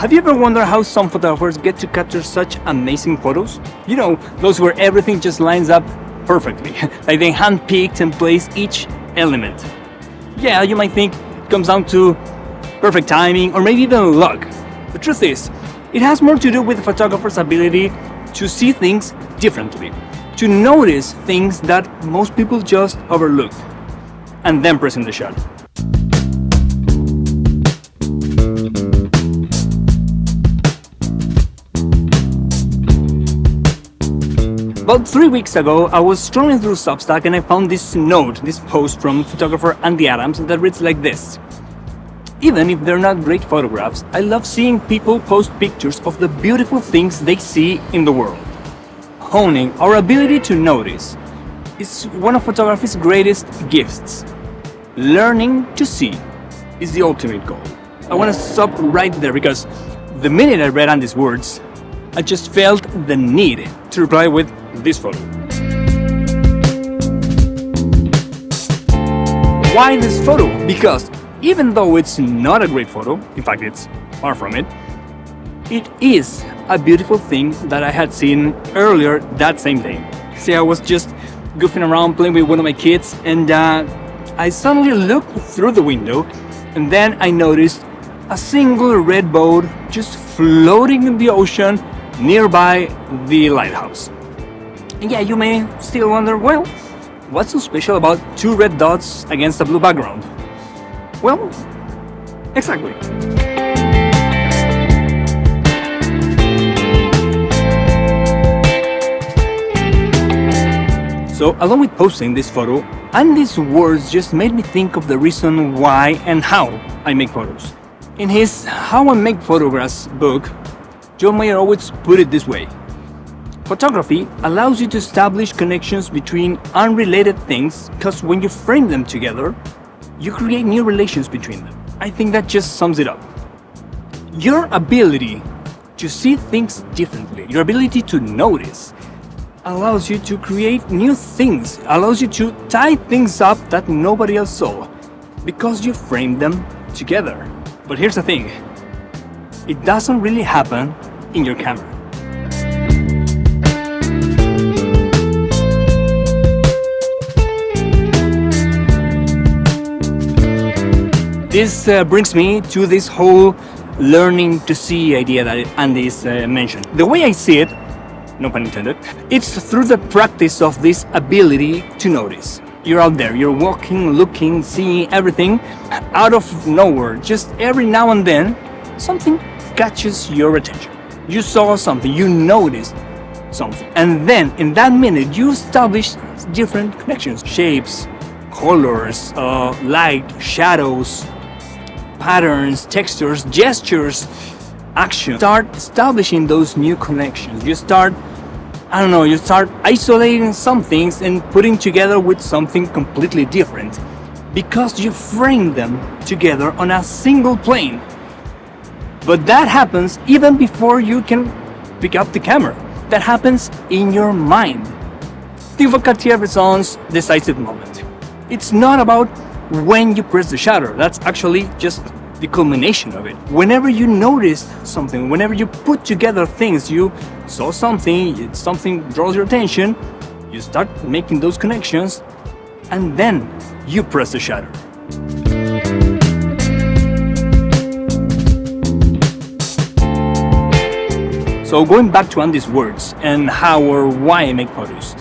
Have you ever wondered how some photographers get to capture such amazing photos? You know, those where everything just lines up perfectly, like they handpicked and placed each element. Yeah, you might think it comes down to perfect timing or maybe even luck. The truth is, it has more to do with the photographer's ability to see things differently, to notice things that most people just overlook, and then present the shot. About 3 weeks ago, I was scrolling through Substack and I found this note, this post from photographer Andy Adams that reads like this. Even if they're not great photographs, I love seeing people post pictures of the beautiful things they see in the world. Honing our ability to notice is one of photography's greatest gifts. Learning to see is the ultimate goal. I want to stop right there because the minute I read Andy's words, I just felt the need to reply with this photo. Why this photo? Because even though it's not a great photo, in fact it's far from it, it is a beautiful thing that I had seen earlier that same day. See, I was just goofing around playing with one of my kids and I suddenly looked through the window and then I noticed a single red boat just floating in the ocean nearby the lighthouse. And yeah, you may still wonder, well, what's so special about two red dots against a blue background? Well, exactly. So, along with posting this photo, Andy's words just made me think of the reason why and how I make photos. In his How I Make Photographs book, John Mayer always put it this way. Photography allows you to establish connections between unrelated things because when you frame them together, you create new relations between them. I think that just sums it up. Your ability to see things differently, your ability to notice, allows you to create new things, allows you to tie things up that nobody else saw because you frame them together. But here's the thing, it doesn't really happen in your camera. This brings me to this whole learning to see idea that Andy's mentioned. The way I see it, no pun intended, it's through the practice of this ability to notice. You're out there, you're walking, looking, seeing everything out of nowhere. Just every now and then, something catches your attention. You saw something, you noticed something. And then, in that minute, you establish different connections. Shapes, colors, light, shadows, patterns, textures, gestures, action. Start establishing those new connections. You start isolating some things and putting together with something completely different because you frame them together on a single plane. But that happens even before you can pick up the camera. That happens in your mind. Think of Cartier-Bresson's decisive moment. It's not about when you press the shutter. That's actually just the culmination of it. Whenever you notice something, whenever you put together things, you saw something draws your attention, you start making those connections, and then you press the shutter. So going back to Andy's words and how or why I make photos.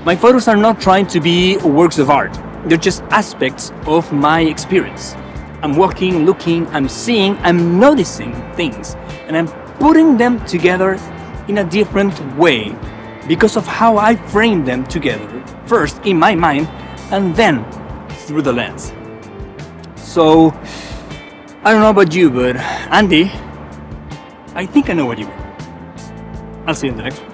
My photos are not trying to be works of art. They're just aspects of my experience. I'm walking, looking, I'm seeing, I'm noticing things, and I'm putting them together in a different way because of how I frame them together, first in my mind, and then through the lens. So, I don't know about you, but Andy, I think I know what you mean. I'll see you in the next one.